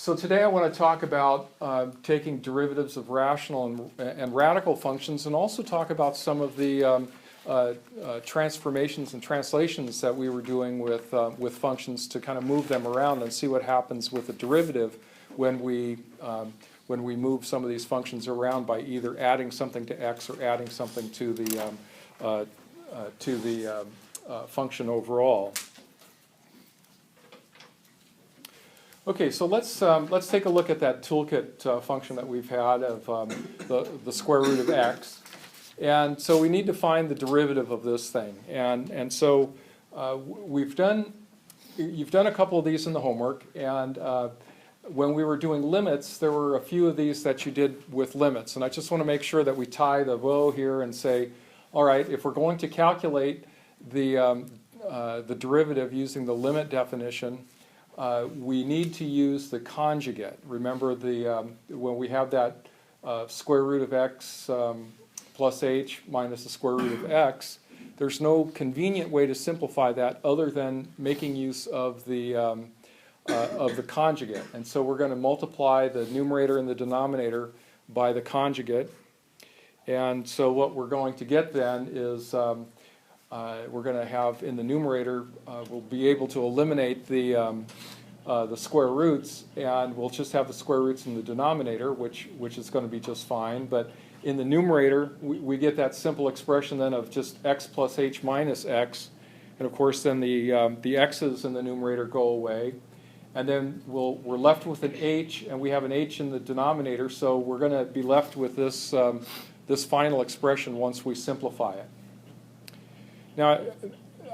So today I want to talk about taking derivatives of rational and radical functions, and also talk about some of the transformations and translations that we were doing with functions to kind of move them around and see what happens with a derivative when we move some of these functions around by either adding something to x or adding something to the function overall. Okay, so let's take a look at that toolkit function that we've had of the square root of x. And so we need to find the derivative of this thing. And so you've done a couple of these in the homework, and when we were doing limits, there were a few of these that you did with limits. And I just want to make sure that we tie the bow here and say, all right, if we're going to calculate the derivative using the limit definition, we need to use the conjugate. Remember, when we have that square root of x plus h minus the square root of x, there's no convenient way to simplify that other than making use of the conjugate. And so we're going to multiply the numerator and the denominator by the conjugate. And so what we're going to get then is we're going to have in the numerator, we'll be able to eliminate the square roots, and we'll just have the square roots in the denominator, which is going to be just fine. But in the numerator, we get that simple expression then of just x plus h minus x. And of course, then the x's in the numerator go away. And then we're left with an h, and we have an h in the denominator, so we're going to be left with this, this final expression once we simplify it. Now,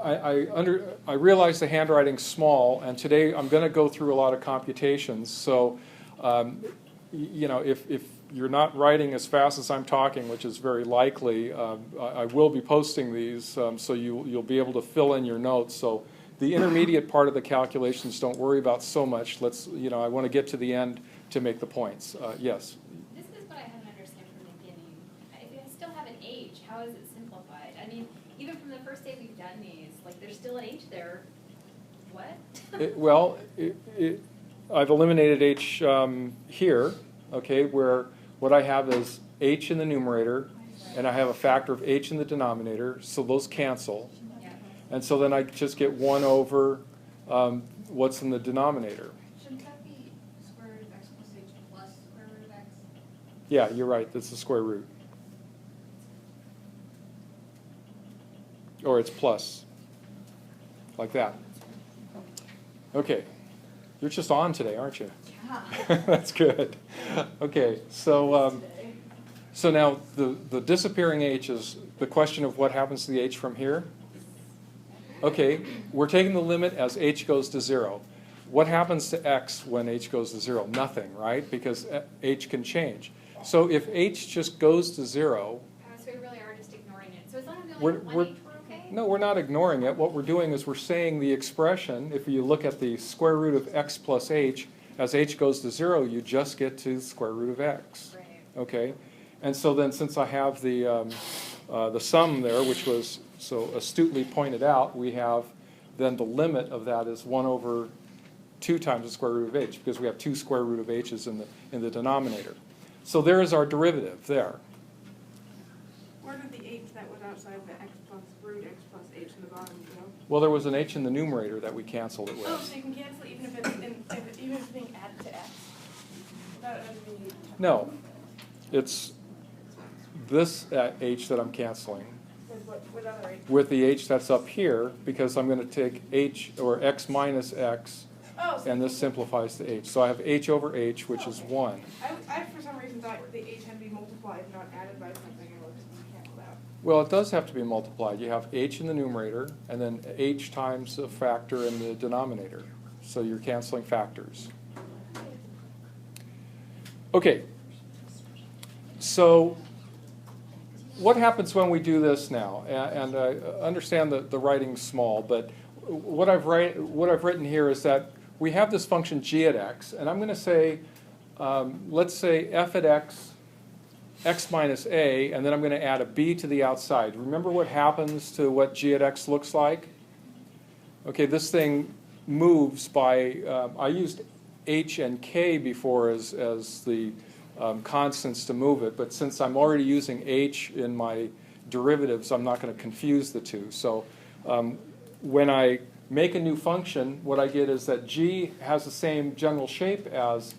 I realize the handwriting's small, and today I'm going to go through a lot of computations. So, you know, if you're not writing as fast as I'm talking, which is very likely, I will be posting these, so you'll be able to fill in your notes. So, the intermediate part of the calculations, don't worry about so much. I want to get to the end to make the points. Yes. This is what I haven't understood from the beginning. If I still have an h, how is it simplified? I mean, even from the first day we've done these, like there's still an h there. What? I've eliminated h here, okay, where what I have is h in the numerator, and I have a factor of h in the denominator, so those cancel. Yeah. And so then I just get 1 over what's in the denominator. Shouldn't that be square root of x plus h plus square root of x? Yeah, you're right, that's the square root. Or it's plus, like that. Okay, you're just on today, aren't you? Yeah. That's good. Okay, so now the disappearing h is the question of what happens to the h from here. Okay, we're taking the limit as h goes to 0. What happens to x when h goes to 0? Nothing, right? Because h can change. So if h just goes to 0, So we really are just ignoring it. So as long as we We're- only have one h, we're okay? no, we're not ignoring it. What we're doing is we're saying the expression, if you look at the square root of x plus h, as h goes to 0, you just get to the square root of x. Right. Okay? And so then since I have the sum there, which was so astutely pointed out, we have then the limit of that is 1 over 2 times the square root of h, because we have 2 square root of h's in the denominator. So there is our derivative there. Where did the h that was outside the x plus root x plus h in the bottom go? Well, there was an h in the numerator that we canceled it Oh, with. so you can cancel even if it's even if it's being added to x. Without it being No, it's this h that I'm canceling with other h. with the h that's up here, because I'm going to take h or x minus x, Oh, so and this simplifies to h. So I have h over h, which is 1. I for some reason thought the h had to be multiplied, not added by something, and we'll just cancel out. Well, it does have to be multiplied. You have h in the numerator, and then h times a factor in the denominator. So you're canceling factors. Okay. So what happens when we do this now? And I understand that the writing's small, but what I've written here is that we have this function g at x, and I'm going to say, let's say f at x, x minus a, and then I'm going to add a b to the outside. Remember what happens to what g at x looks like? Okay, this thing moves by, I used h and k before as the constants to move it, but since I'm already using h in my derivatives, I'm not going to confuse the two. So when I make a new function, what I get is that g has the same general shape as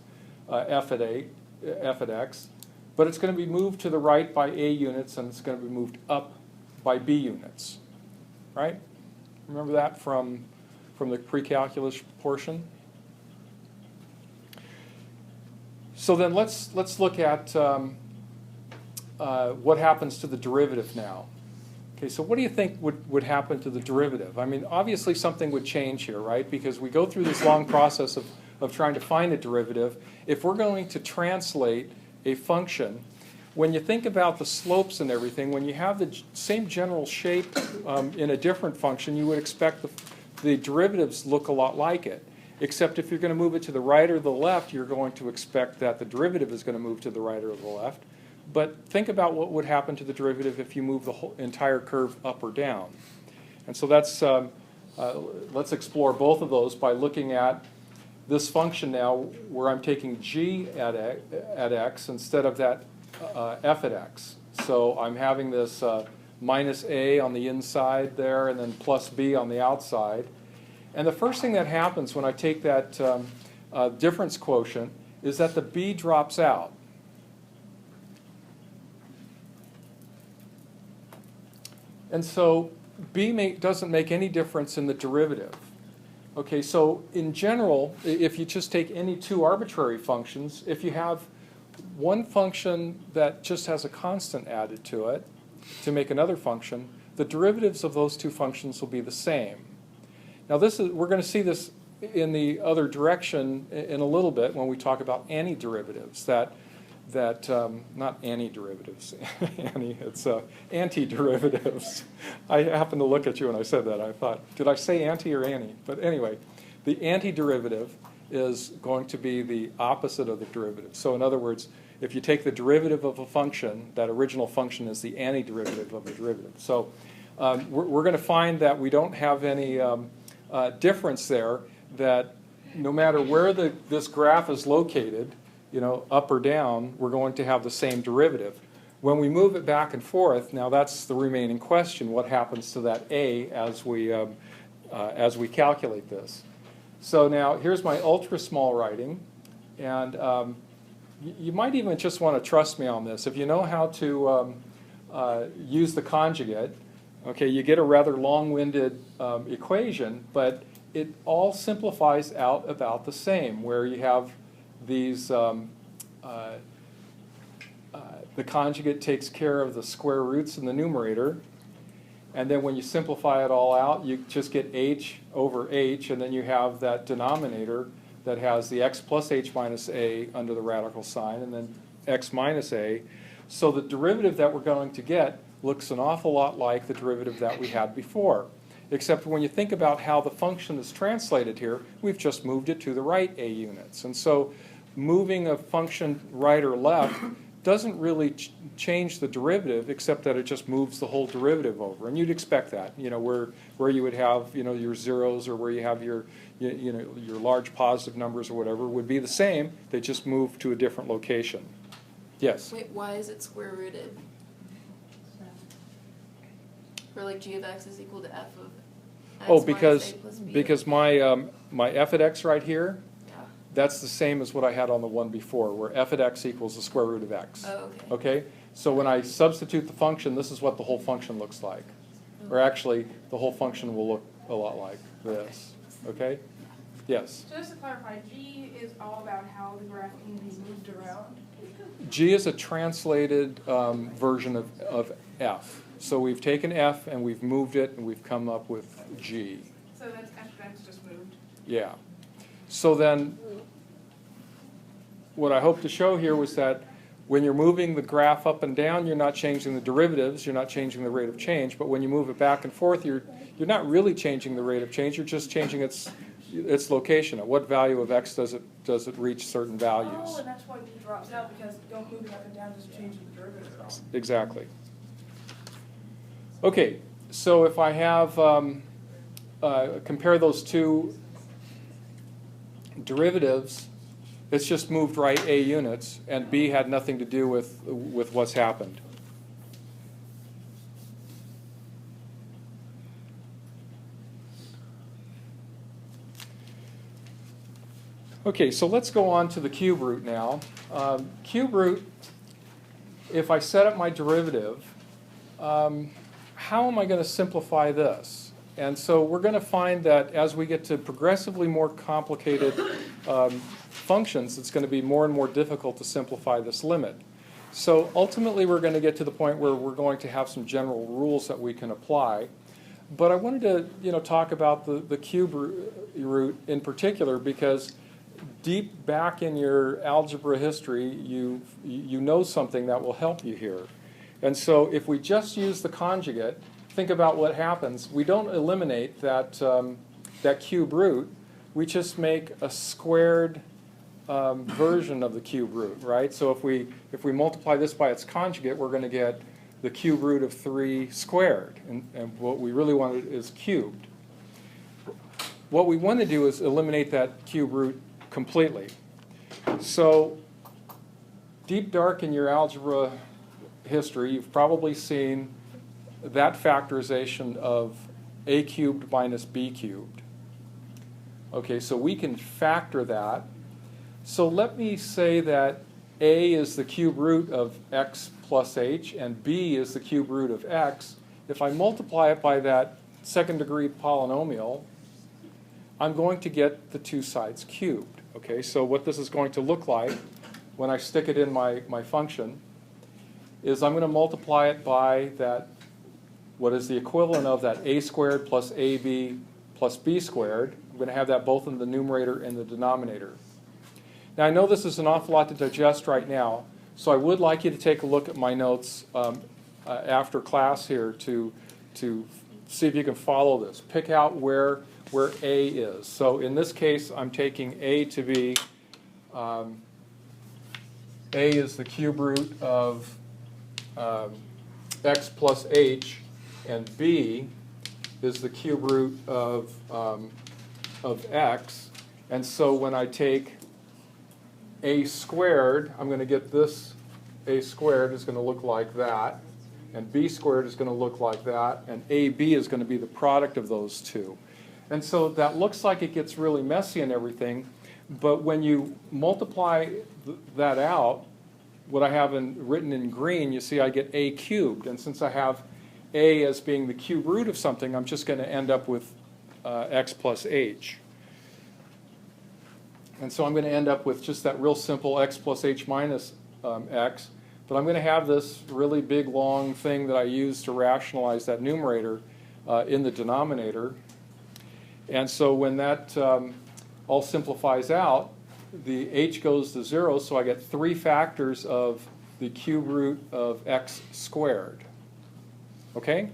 f at x, but it's going to be moved to the right by a units, and it's going to be moved up by b units, right? Remember that from the pre-calculus portion? So then let's look at what happens to the derivative now. Okay, so what do you think would happen to the derivative? I mean, obviously something would change here, right? Because we go through this long process of trying to find a derivative. If we're going to translate a function, when you think about the slopes and everything, when you have the same general shape in a different function, you would expect the derivatives look a lot like it. Except if you're going to move it to the right or the left, you're going to expect that the derivative is going to move to the right or the left. But think about what would happen to the derivative if you move the whole entire curve up or down. And so that's, let's explore both of those by looking at this function now where I'm taking g at x instead of that f at x. So I'm having this minus a on the inside there and then plus b on the outside. And the first thing that happens when I take that difference quotient is that the b drops out. And so b doesn't make any difference in the derivative. Okay, so in general, if you just take any two arbitrary functions, if you have one function that just has a constant added to it to make another function, the derivatives of those two functions will be the same. Now we're going to see this in the other direction in a little bit when we talk about antiderivatives. Not antiderivatives, it's antiderivatives. I happened to look at you when I said that. I thought, did I say anti or anti? But anyway, the antiderivative is going to be the opposite of the derivative. So in other words, if you take the derivative of a function, that original function is the antiderivative of the derivative. So we're going to find that we don't have any difference there, that no matter where this graph is located, up or down, we're going to have the same derivative. When we move it back and forth, now that's the remaining question. What happens to that a as we calculate this? So now here's my ultra small writing, and you might even just want to trust me on this. If you know how to use the conjugate, okay, you get a rather long-winded equation, but it all simplifies out about the same, where you have these, the conjugate takes care of the square roots in the numerator, and then when you simplify it all out, you just get h over h, and then you have that denominator that has the x plus h minus a under the radical sign, and then x minus a. So the derivative that we're going to get looks an awful lot like the derivative that we had before. Except when you think about how the function is translated here, we've just moved it to the right a units. And so moving a function right or left doesn't really change the derivative, except that it just moves the whole derivative over. And you'd expect that, where you would have, your zeros, or where you have your large positive numbers or whatever would be the same. They just move to a different location. Yes? Wait, why is it square rooted? Or like g of x is equal to f of x Oh, minus a plus b? because my f at x right here, Yeah. that's the same as what I had on the one before, where f at x equals the square root of x. Oh, okay. Okay? So when I substitute the function, this is what the whole function looks like. Or actually, the whole function will look a lot like this. Okay? Yes? So just to clarify, G is all about how the graph can be moved around? G is a translated version of f. So we've taken f and we've moved it and we've come up with G. So that's f of x just moved? Yeah. So then what I hope to show here was that when you're moving the graph up and down, you're not changing the derivatives, you're not changing the rate of change, but when you move it back and forth, you're not really changing the rate of change, you're just changing its location. At what value of x does it reach certain values? Oh, and that's why b drops out, because don't move it up and down doesn't change the derivative at all. Exactly. Okay, so if I have, compare those two derivatives It's just moved right a units, and b had nothing to do with what's happened. Okay, so let's go on to the cube root now. Cube root, if I set up my derivative, how am I going to simplify this? And so we're going to find that as we get to progressively more complicated functions, it's going to be more and more difficult to simplify this limit. So ultimately we're going to get to the point where we're going to have some general rules that we can apply. But I wanted to talk about the cube root in particular because deep back in your algebra history, you know something that will help you here. And so if we just use the conjugate, think about what happens. We don't eliminate that, that cube root. We just make a squared version of the cube root, right? So if we multiply this by its conjugate, we're going to get the cube root of 3 squared. And what we really want is cubed. What we want to do is eliminate that cube root completely. So deep dark in your algebra history, you've probably seen that factorization of a cubed minus b cubed. Okay, so we can factor that. So let me say that a is the cube root of x plus h and b is the cube root of x. If I multiply it by that second degree polynomial, I'm going to get the two sides cubed. Okay, so what this is going to look like when I stick it in my function is I'm going to multiply it by that, what is the equivalent of that a squared plus ab plus b squared. I'm going to have that both in the numerator and the denominator. Now I know this is an awful lot to digest right now, so I would like you to take a look at my notes after class here to see if you can follow this. Pick out where a is. So in this case, I'm taking a to be, a is the cube root of x plus h, and b is the cube root of x. And so when I take a squared, I'm going to get this a squared is going to look like that, and b squared is going to look like that, and ab is going to be the product of those two. And so that looks like it gets really messy and everything, but when you multiply that out, what I have written in green, you see I get a cubed. And since I have a as being the cube root of something, I'm just going to end up with x plus h. And so I'm going to end up with just that real simple x plus h minus x. But I'm going to have this really big, long thing that I use to rationalize that numerator in the denominator. And so when that all simplifies out, the h goes to 0, so I get 3 factors of the cube root of x squared. Okay?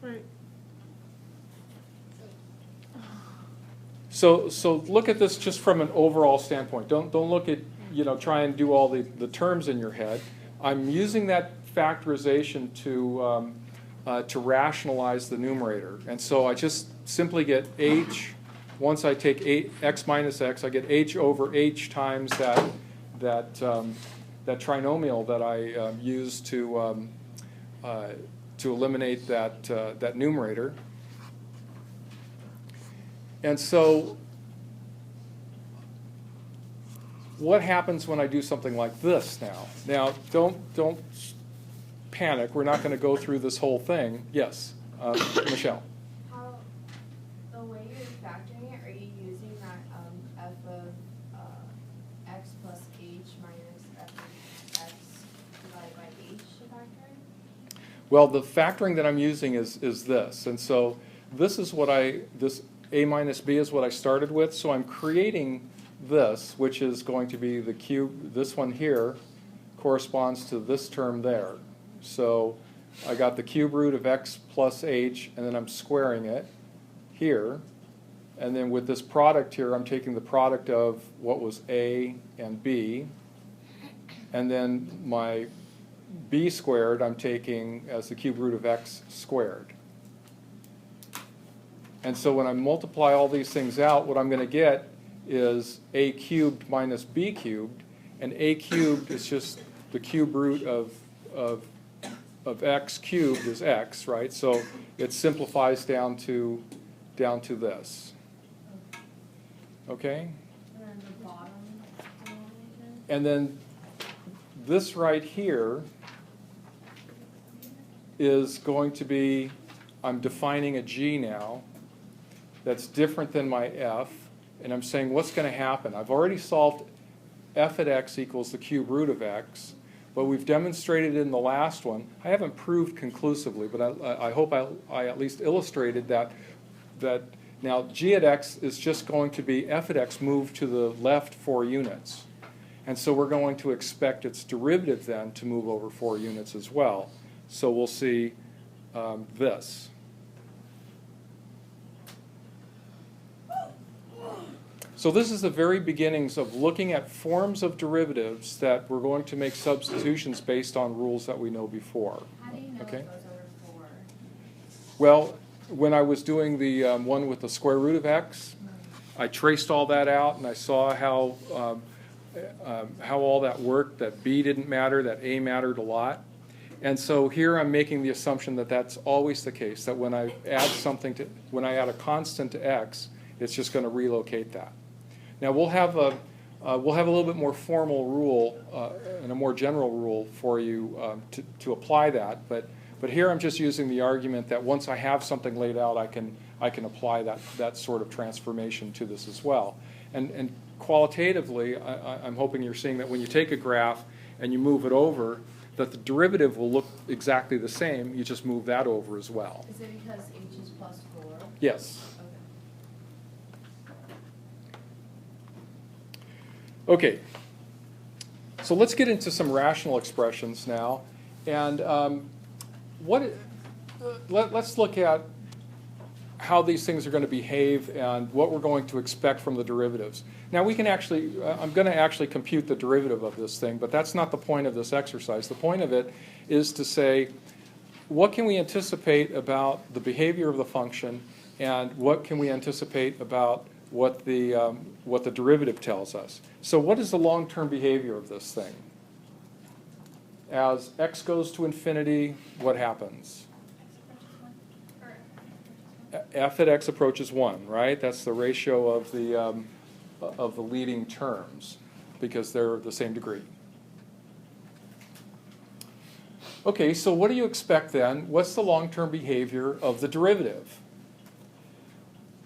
Right. So look at this just from an overall standpoint. Don't look at, try and do all the terms in your head. I'm using that factorization to rationalize the numerator. And so I just simply get h. Once I take x minus x, I get h over h times that trinomial that I use to eliminate that numerator. And so what happens when I do something like this now? Now, don't panic. We're not going to go through this whole thing. Yes, Michelle. The way you're factoring it, are you using that f of x plus h minus f of x divided by h to factor in? Well, the factoring that I'm using is this. And so this is what this a minus b is what I started with. So I'm creating this, which is going to be the cube. This one here corresponds to this term there. So I got the cube root of x plus h, and then I'm squaring it here. And then with this product here, I'm taking the product of what was a and b. And then my b squared I'm taking as the cube root of x squared. And so when I multiply all these things out, what I'm going to get is a cubed minus b cubed, and a cubed is just the cube root of x cubed is x, right? So it simplifies down to this. Okay? And then the bottom denominator? And then this right here is going to be, I'm defining a g now that's different than my f, and I'm saying what's going to happen. I've already solved f at x equals the cube root of x, but we've demonstrated in the last one, I haven't proved conclusively, but I hope I at least illustrated that now g at x is just going to be f at x moved to the left 4 units. And so we're going to expect its derivative then to move over 4 units as well. So we'll see this. So this is the very beginnings of looking at forms of derivatives that we're going to make substitutions based on rules that we know before. How do you know Okay. it goes over 4? Well, when I was doing the one with the square root of x, I traced all that out and I saw how all that worked, that b didn't matter, that a mattered a lot. And so here I'm making the assumption that that's always the case, that when I add when I add a constant to x, it's just going to relocate that. Now we'll have a little bit more formal rule and a more general rule for you to apply that, but here I'm just using the argument that once I have something laid out, I can apply that sort of transformation to this as well. And qualitatively, I'm hoping you're seeing that when you take a graph and you move it over, that the derivative will look exactly the same, you just move that over as well. Is it because h is plus 4? Yes. Okay. Okay, so let's get into some rational expressions now. And let's look at how these things are going to behave and what we're going to expect from the derivatives. Now we can actually, I'm going to actually compute the derivative of this thing, but that's not the point of this exercise. The point of it is to say, what can we anticipate about the behavior of the function, and what can we anticipate about what the derivative tells us. So what is the long-term behavior of this thing? As x goes to infinity, what happens? F at x approaches 1, right? That's the ratio of the leading terms, because they're the same degree. Okay, so what do you expect then? What's the long-term behavior of the derivative?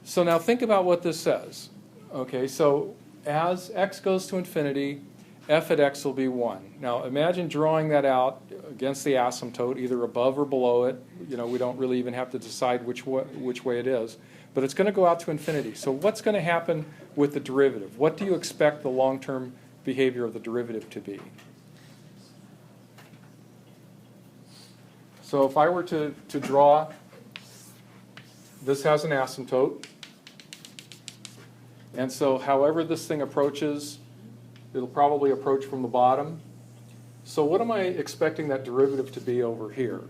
So now think about what this says. Okay, so as x goes to infinity, f at x will be 1. Now imagine drawing that out against the asymptote, either above or below it. You know, we don't really even have to decide which way it is. But it's going to go out to infinity. So what's going to happen with the derivative? What do you expect the long-term behavior of the derivative to be? So if I were to draw, this has an asymptote. And so however this thing approaches, it'll probably approach from the bottom. So what am I expecting that derivative to be over here?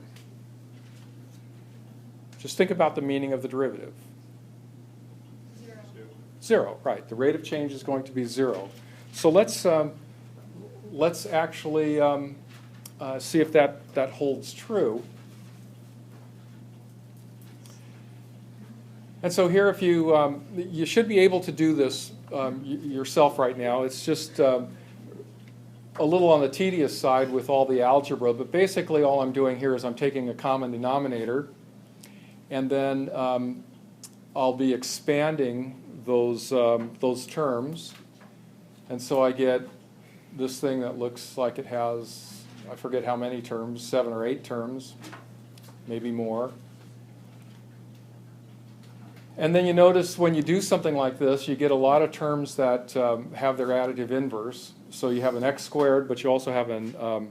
Just think about the meaning of the derivative. 0. 0, right. The rate of change is going to be 0. So let's actually see if that holds true. And so here, if you should be able to do this yourself right now. It's just a little on the tedious side with all the algebra, but basically all I'm doing here is I'm taking a common denominator, and then I'll be expanding those terms, and so I get this thing that looks like it has, I forget how many terms, 7 or 8 terms, maybe more. And then you notice when you do something like this, you get a lot of terms that have their additive inverse. So you have an x squared, but you also have a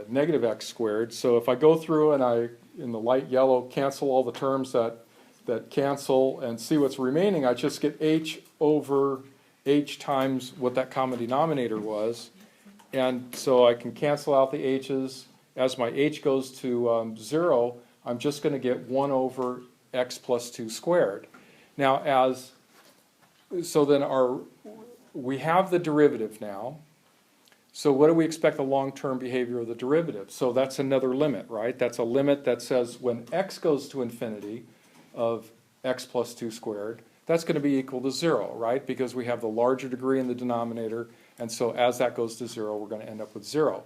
negative x squared. So if I go through and I, in the light yellow, cancel all the terms that cancel and see what's remaining, I just get h over h times what that common denominator was. And so I can cancel out the h's. As my h goes to 0, I'm just going to get 1 over x plus 2 squared. Now, as so then we have the derivative now. So what do we expect the long-term behavior of the derivative? So that's another limit, right? That's a limit that says when x goes to infinity of x plus 2 squared, that's going to be equal to 0, right? Because we have the larger degree in the denominator, and so as that goes to 0, we're going to end up with 0.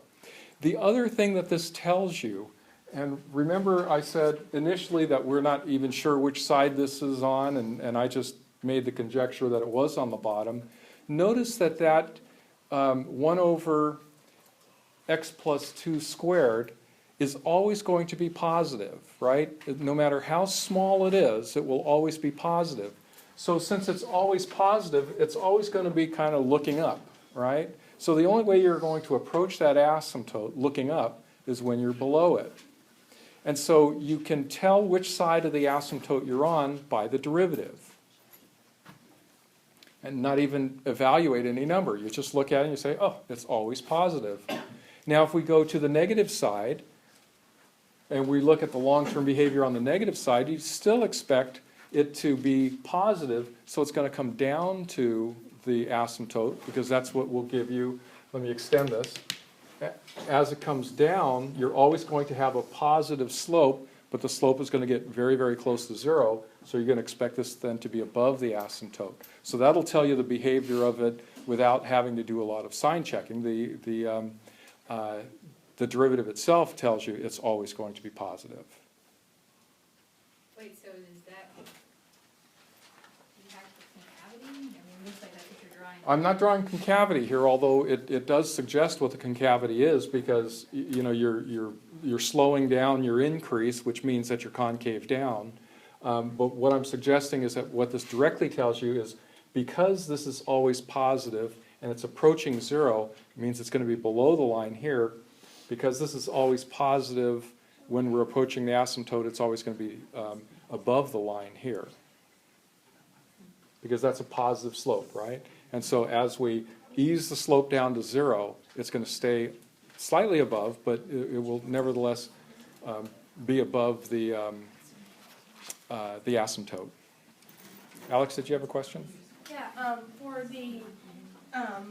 The other thing that this tells you, and remember I said initially that we're not even sure which side this is on, and I just made the conjecture that it was on the bottom. Notice that 1 over x plus 2 squared is always going to be positive, right? No matter how small it is, it will always be positive. So since it's always positive, it's always going to be kind of looking up, right? So the only way you're going to approach that asymptote looking up is when you're below it. And so you can tell which side of the asymptote you're on by the derivative. And not even evaluate any number. You just look at it and you say, oh, it's always positive. Now if we go to the negative side, and we look at the long-term behavior on the negative side, you still expect it to be positive, so it's going to come down to the asymptote, because that's what will give you, let me extend this. As it comes down, you're always going to have a positive slope, but the slope is going to get very, very close to 0, so you're going to expect this then to be above the asymptote. So that'll tell you the behavior of it without having to do a lot of sign checking. The derivative itself tells you it's always going to be positive. Wait, so is that impact the concavity? I mean, it looks like that's what you're drawing. I'm not drawing concavity here, although it does suggest what the concavity is, because you know you're slowing down your increase, which means that you're concave down. But what I'm suggesting is that what this directly tells you is because this is always positive and it's approaching 0, it means it's going to be below the line here. Because this is always positive when we're approaching the asymptote, it's always going to be above the line here. Because that's a positive slope, right? And so as we ease the slope down to 0, it's going to stay slightly above, but it will nevertheless be above the asymptote. Alex, did you have a question? Yeah, for the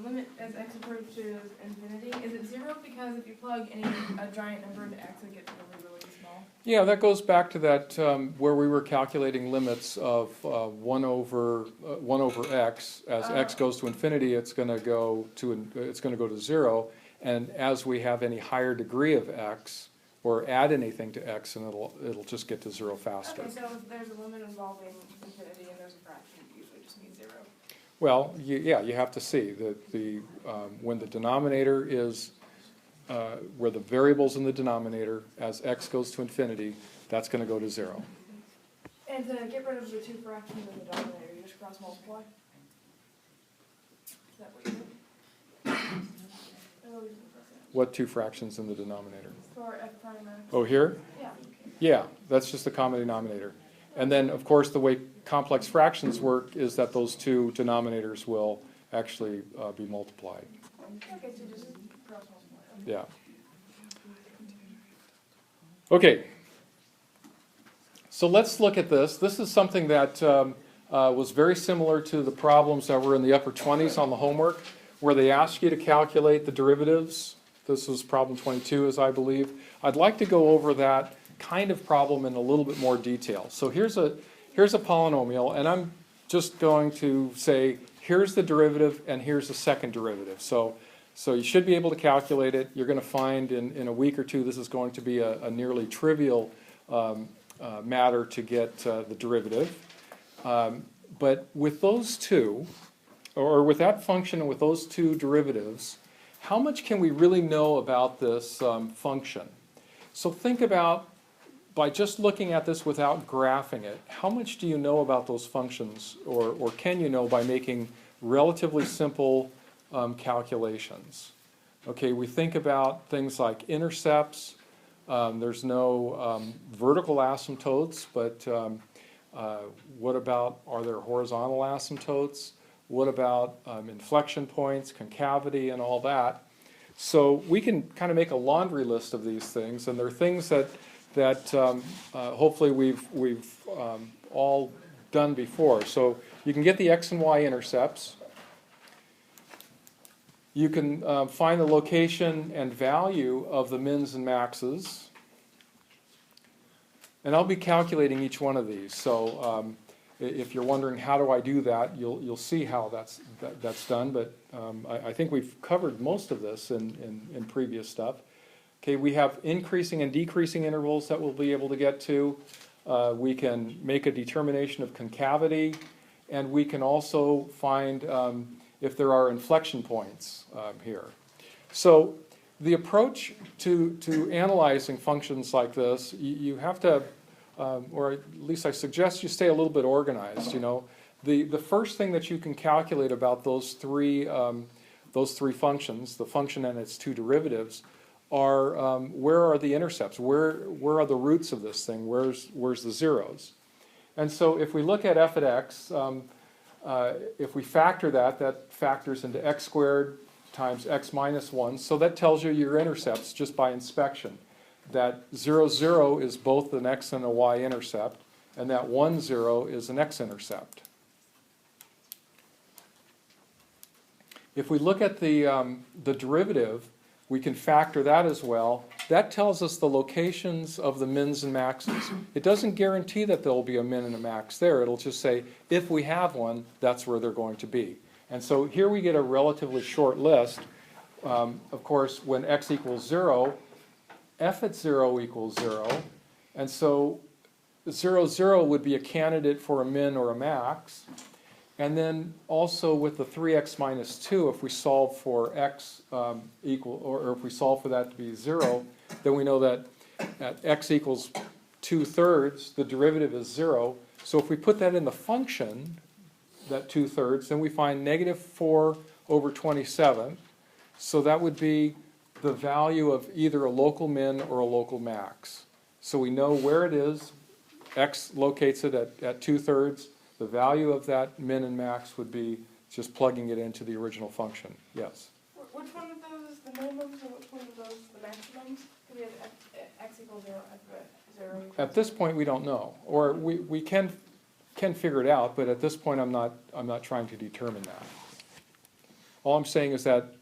limit as x approaches infinity, is it 0 because if you plug a giant number into x, it gets really, really small? Yeah, that goes back to that where we were calculating limits of 1 over x. As x goes to infinity, it's going to go to 0, and as we have any higher degree of x or add anything to x, and it'll just get to 0 faster. Okay, so if there's a limit involving infinity and there's a fraction, it usually just means 0. Well, yeah, you have to see that when the denominator is where the variable's in the denominator, as x goes to infinity, that's going to go to 0. And to get rid of the two fractions in the denominator, you just cross multiply? Is that what you do? What two fractions in the denominator? For f prime x. Oh, here? Yeah. Yeah, that's just the common denominator. And then, of course, the way complex fractions work is that those two denominators will actually be multiplied. Okay, so just cross multiply. Yeah. Okay. So let's look at this. This is something that was very similar to the problems that were in the upper 20s on the homework, where they ask you to calculate the derivatives. This was problem 22, as I believe. I'd like to go over that kind of problem in a little bit more detail. So here's a polynomial, and I'm just going to say, here's the derivative, and here's the second derivative. So you should be able to calculate it. You're going to find in a week or two this is going to be a nearly trivial matter to get the derivative. But with those two, or with that function and with those two derivatives, how much can we really know about this function? So think about, by just looking at this without graphing it, how much do you know about those functions, or can you know by making relatively simple calculations? Okay, we think about things like intercepts. There's no vertical asymptotes, but what about, are there horizontal asymptotes? What about inflection points, concavity, and all that? So we can kind of make a laundry list of these things, and they're things that hopefully we've all done before. So you can get the x and y intercepts. You can find the location and value of the mins and maxes. And I'll be calculating each one of these. So if you're wondering how do I do that, you'll see how that's done. But I think we've covered most of this in previous stuff. Okay, we have increasing and decreasing intervals that we'll be able to get to. We can make a determination of concavity, and we can also find if there are inflection points here. So the approach to analyzing functions like this, you have to, or at least I suggest you stay a little bit organized. You know, the first thing that you can calculate about those three functions, the function and its two derivatives, are where are the intercepts? Where are the roots of this thing? Where's the zeros? And so if we look at f at x, if we factor that factors into x squared times x minus 1. So that tells you your intercepts just by inspection. That 0, 0 is both an x and a y intercept, and that 1, 0 is an x intercept. If we look at the derivative, we can factor that as well. That tells us the locations of the mins and maxes. It doesn't guarantee that there will be a min and a max there. It'll just say, if we have one, that's where they're going to be. And so here we get a relatively short list. Of course, when x equals 0, f at 0 equals 0. And so 0, 0 would be a candidate for a min or a max. And then also with the 3x minus 2, if we solve for x equal, or if we solve for that to be 0, then we know that at x equals 2/3, the derivative is 0. So if we put that in the function, that 2/3, then we find negative 4 over 27. So that would be the value of either a local min or a local max. So we know where it is. X locates it at 2/3. The value of that min and max would be just plugging it into the original function. Yes? Which one of those is the minimums and which one of those is the maximums? We have x equals 0, f at 0 equals At this point, we don't know. Or we can figure it out, but at this point, I'm not trying to determine that. All I'm saying is that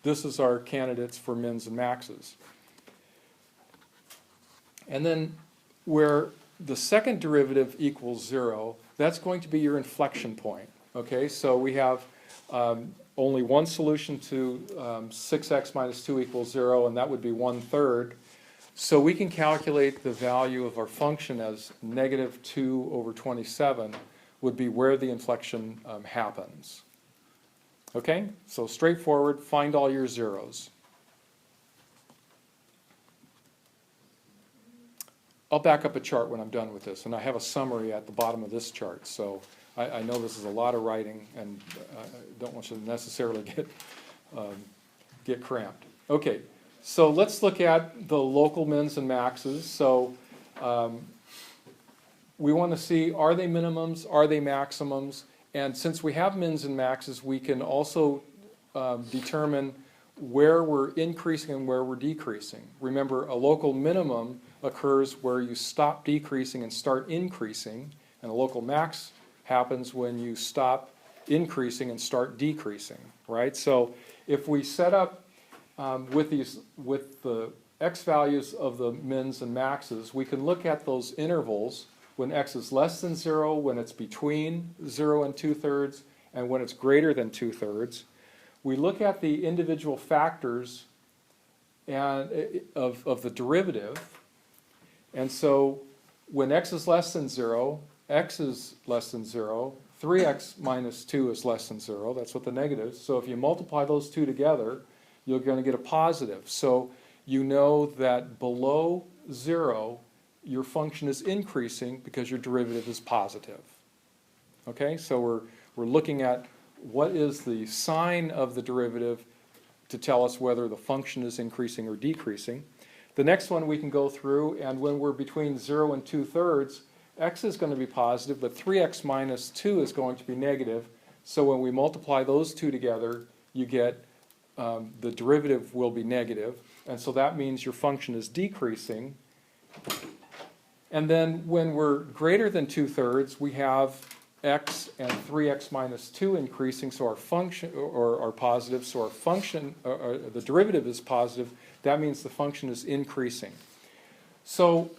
this is our candidates for mins and maxes. And then where the second derivative equals 0, that's going to be your inflection point. Okay, so we have only one solution to 6x minus 2 equals 0, and that would be 1/3. So we can calculate the value of our function as negative 2 over 27 would be where the inflection happens. Okay, so straightforward, find all your zeros. I'll back up a chart when I'm done with this, and I have a summary at the bottom of this chart. So I know this is a lot of writing, and I don't want you to necessarily get cramped. Okay, so let's look at the local mins and maxes. So we want to see, are they minimums, are they maximums? And since we have mins and maxes, we can also determine where we're increasing and where we're decreasing. Remember, a local minimum occurs where you stop decreasing and start increasing, and a local max happens when you stop increasing and start decreasing, right? So if we set up with the x values of the mins and maxes, we can look at those intervals when x is less than 0, when it's between 0 and 2/3, and when it's greater than 2/3. We look at the individual factors and of the derivative. And so when x is less than 0, x is less than 0, 3x minus 2 is less than 0. That's what the negative is. So if you multiply those two together, you're going to get a positive. So you know that below 0, your function is increasing because your derivative is positive. Okay, so we're looking at what is the sign of the derivative to tell us whether the function is increasing or decreasing. The next one we can go through, and when we're between 0 and 2/3, x is going to be positive, but 3x minus 2 is going to be negative. So when we multiply those two together, you get the derivative will be negative. And so that means your function is decreasing. And then when we're greater than 2/3, we have x and 3x minus 2 increasing, so our function, or are positive, so our function, the derivative is positive. That means the function is increasing. So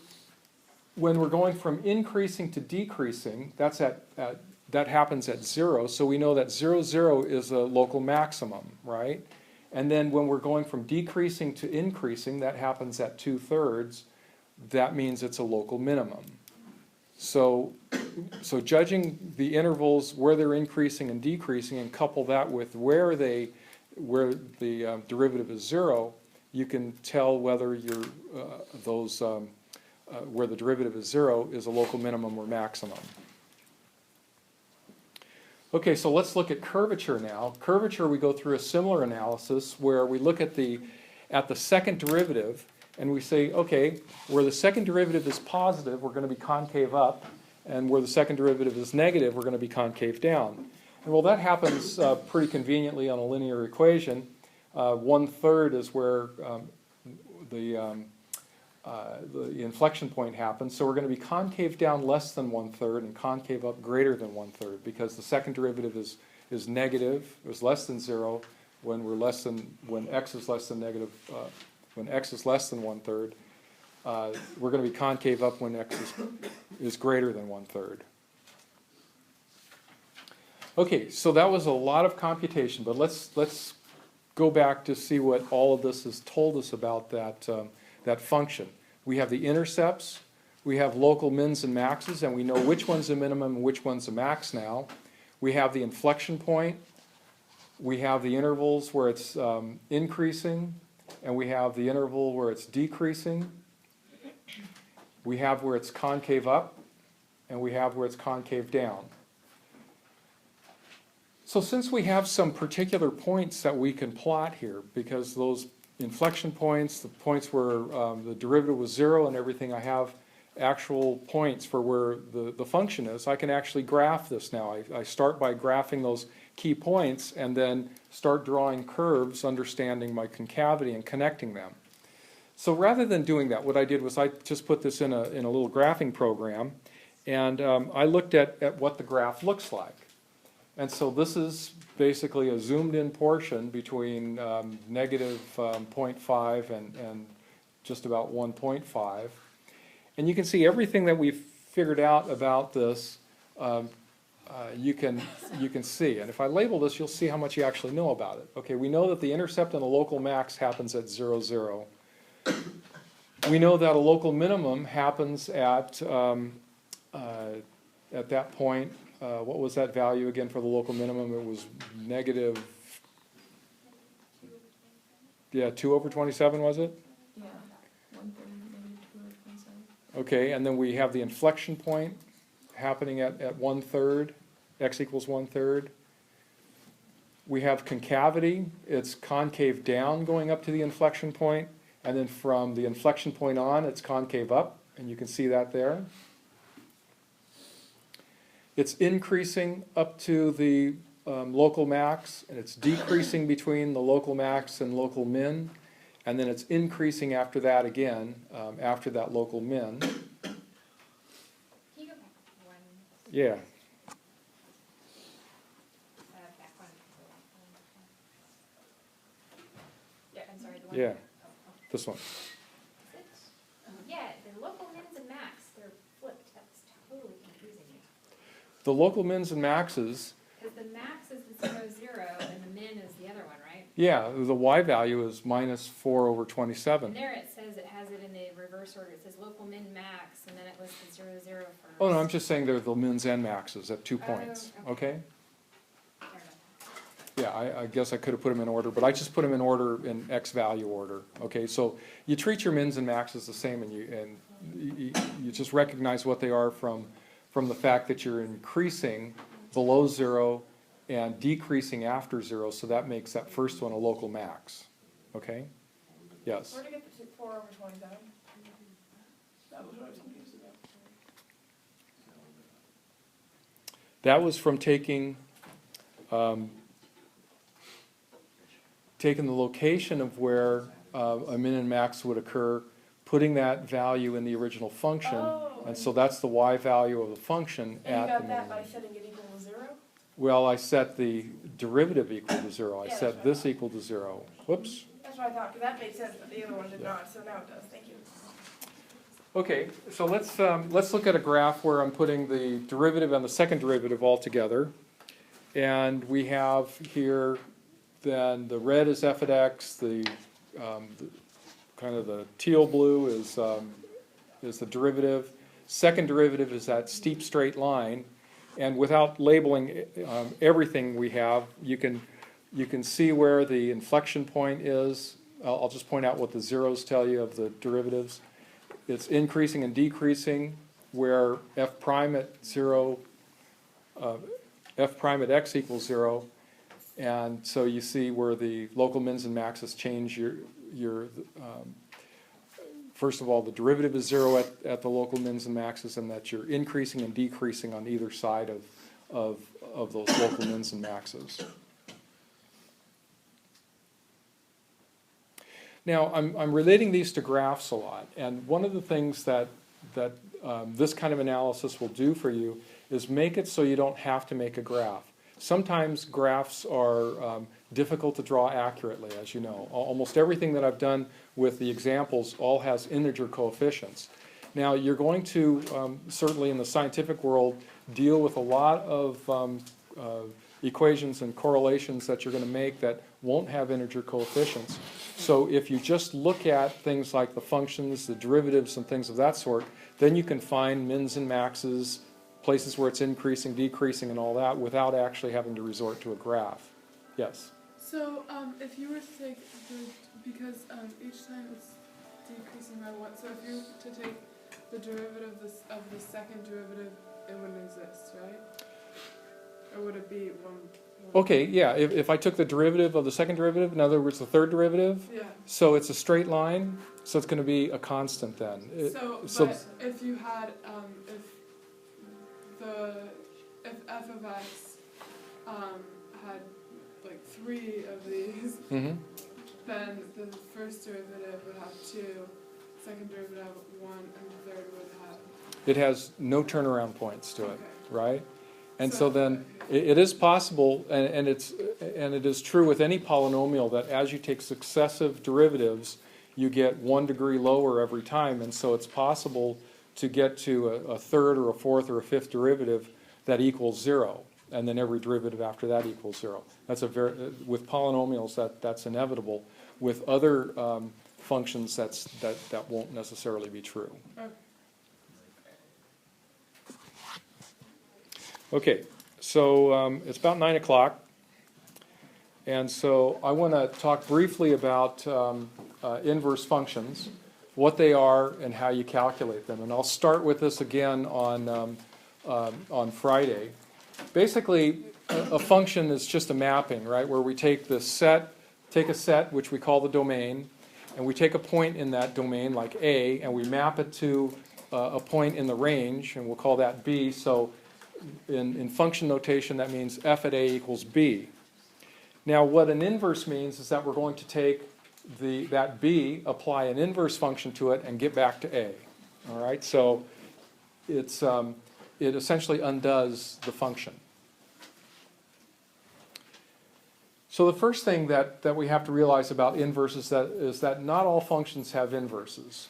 when we're going from increasing to decreasing, that happens at 0, so we know that 0, 0 is a local maximum, right? And then when we're going from decreasing to increasing, that happens at 2/3. That means it's a local minimum. So judging the intervals where they're increasing and decreasing, and couple that with where the derivative is 0, you can tell whether where the derivative is 0 is a local minimum or maximum. Okay, so let's look at curvature now. Curvature, we go through a similar analysis where we look at the second derivative, and we say, okay, where the second derivative is positive, we're going to be concave up, and where the second derivative is negative, we're going to be concave down. And well, that happens pretty conveniently on a linear equation. 1/3 is where the inflection point happens, so we're going to be concave down less than 1/3 and concave up greater than 1/3, because the second derivative is negative, is less than 0, when x is less than negative, when x is less than 1/3. We're going to be concave up when x is greater than 1/3. Okay, so that was a lot of computation, but let's go back to see what all of this has told us about that function. We have the intercepts, we have local mins and maxes, and we know which one's a minimum and which one's a max now. We have the inflection point, we have the intervals where it's increasing, and we have the interval where it's decreasing. We have where it's concave up, and we have where it's concave down. So since we have some particular points that we can plot here, because those inflection points, the points where the derivative was 0 and everything, I have actual points for where the function is, I can actually graph this now. I start by graphing those key points and then start drawing curves, understanding my concavity and connecting them. So rather than doing that, what I did was I just put this in a little graphing program, and I looked at what the graph looks like. And so this is basically a zoomed in portion between negative 0.5 and just about 1.5. And you can see everything that we've figured out about this, you can see. And if I label this, you'll see how much you actually know about it. Okay, we know that the intercept and the local max happens at 0, 0. We know that a local minimum happens at that point. What was that value again for the local minimum? It was negative, 2/27, was it? Yeah, 1/3, maybe 2/27. Okay, and then we have the inflection point happening at 1/3, x equals 1/3. We have concavity, it's concave down going up to the inflection point, and then from the inflection point on, it's concave up, and you can see that there. It's increasing up to the local max, and it's decreasing between the local max and local min, and then it's increasing after that again, after that local min. Can you go back one? Yeah, Back one. Yeah, I'm sorry, the one. yeah, Oh, this one. yeah, the local mins and max, they're flipped. That's totally confusing me. The local mins and maxes, Because the max is the 0, 0, and the min is the other one, right? yeah, the y value is minus 4/27. And there it says, it has it in the reverse order. It says local min max, and then it was the 0, 0 first. Oh, no, I'm just saying they're the mins and maxes at 2 Oh, points, okay. okay? Fair enough. Yeah, I guess I could have put them in order, but I just put them in order in x value order, okay? So you treat your mins and maxes the same, and you just recognize what they are from the fact that you're increasing below 0 and decreasing after 0, so that makes that first one a local max, okay? Yes? Where did you get the 4/27? That was what I was confused about. That was from taking the location of where a min and max would occur, putting that value in the original function, Oh, And so that's the y value of the function And you at got the that minimum. by setting it equal to 0? Well, I set the derivative equal to 0. I Yeah, set that's this right. equal to 0. Whoops. That's what I thought, because that made sense, but the other one did Yeah. not, so now it does, thank you. Okay, so let's look at a graph where I'm putting the derivative and the second derivative all together. And we have here, then the red is f at x, the kind of the teal blue is the derivative. Second derivative is that steep straight line. And without labeling everything we have, you can see where the inflection point is. I'll just point out what the zeros tell you of the derivatives. It's increasing and decreasing, where f prime at 0, f prime at x equals 0. And so you see where the local mins and maxes change your first of all, the derivative is 0 at the local mins and maxes, and that you're increasing and decreasing on either side of those local mins and maxes. Now, I'm relating these to graphs a lot, and one of the things that this kind of analysis will do for you is make it so you don't have to make a graph. Sometimes graphs are difficult to draw accurately, as you know. Almost everything that I've done with the examples all has integer coefficients. Now, you're going to, certainly in the scientific world, deal with a lot of equations and correlations that you're going to make that won't have integer coefficients. So if you just look at things like the functions, the derivatives, and things of that sort, then you can find mins and maxes, places where it's increasing, decreasing, and all that without actually having to resort to a graph. Yes? So, if you were to take because each time it's decreasing by 1, so if you were to take the derivative of the second derivative, it wouldn't exist, right? Or would it be 1? Okay, yeah, if I took the derivative of the second derivative, in other words, the third derivative, Yeah. so it's a straight line, so it's going to be a constant then. But if you had, if f of x had like 3 of these, Mhm. then the first derivative would have 2, second derivative would have 1, and the third would have. It has no turnaround points to it, Okay. right? And so then it is possible, and it is true with any polynomial, that as you take successive derivatives, you get 1 degree lower every time, and so it's possible to get to a third or a fourth or a fifth derivative that equals 0, and then every derivative after that equals 0. That's with polynomials that's inevitable. With other functions that won't necessarily be true. Okay, so it's about 9 o'clock, and so I want to talk briefly about inverse functions, what they are and how you calculate them. And I'll start with this again on Friday. Basically, a function is just a mapping, right, where we take a set which we call the domain, and we take a point in that domain like A, and we map it to a point in the range, and we'll call that B. So in function notation, that means f at A equals B. Now, what an inverse means is that we're going to take that B, apply an inverse function to it, and get back to A. All right, so it essentially undoes the function. So the first thing that we have to realize about inverses is that not all functions have inverses.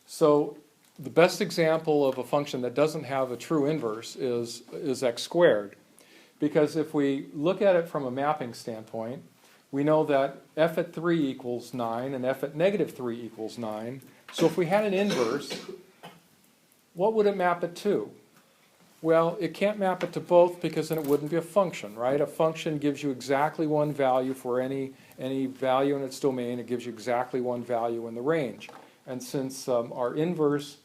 So the best example of a function that doesn't have a true inverse is x squared. Because if we look at it from a mapping standpoint, we know that f at 3 equals 9 and f at negative 3 equals 9. So if we had an inverse, what would it map it to? Well, it can't map it to both because then it wouldn't be a function, right? A function gives you exactly one value for any value in its domain. It gives you exactly one value in the range. And since our inverse,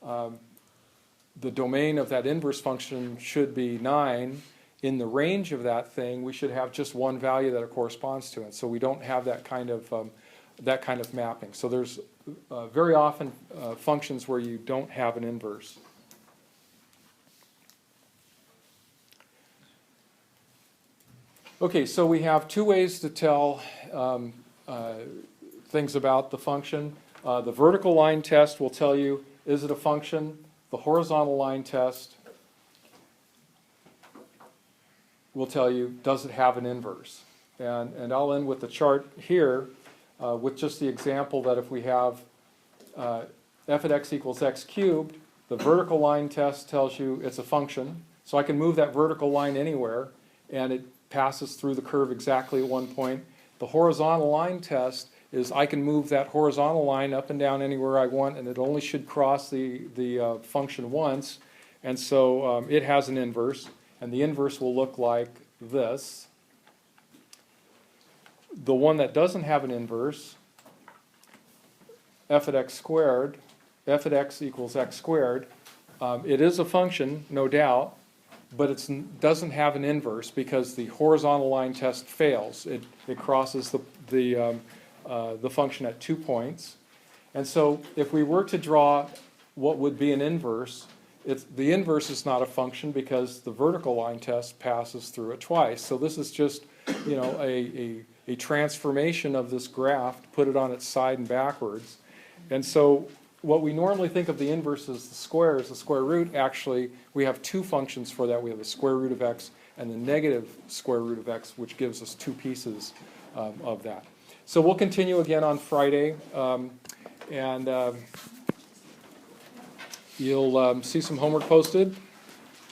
the domain of that inverse function should be 9, in the range of that thing, we should have just one value that it corresponds to. And so we don't have that kind of mapping. So there's very often functions where you don't have an inverse. Okay, so we have two ways to tell things about the function. The vertical line test will tell you, is it a function? The horizontal line test will tell you, does it have an inverse? And I'll end with the chart here with just the example that if we have f at x equals x cubed, the vertical line test tells you it's a function. So I can move that vertical line anywhere, and it passes through the curve exactly at one point. The horizontal line test is I can move that horizontal line up and down anywhere I want, and it only should cross the function once. And so it has an inverse, and the inverse will look like this. The one that doesn't have an inverse, f at x squared, f at x equals x squared, it is a function, no doubt, but it doesn't have an inverse because the horizontal line test fails. It crosses the function at 2 points. And so if we were to draw what would be an inverse, the inverse is not a function because the vertical line test passes through it twice. So this is just, you know, a transformation of this graph to put it on its side and backwards. And so what we normally think of the inverse as the square root. Actually, we have two functions for that. We have the square root of x and the negative square root of x, which gives us two pieces of that. So we'll continue again on Friday, and you'll see some homework posted.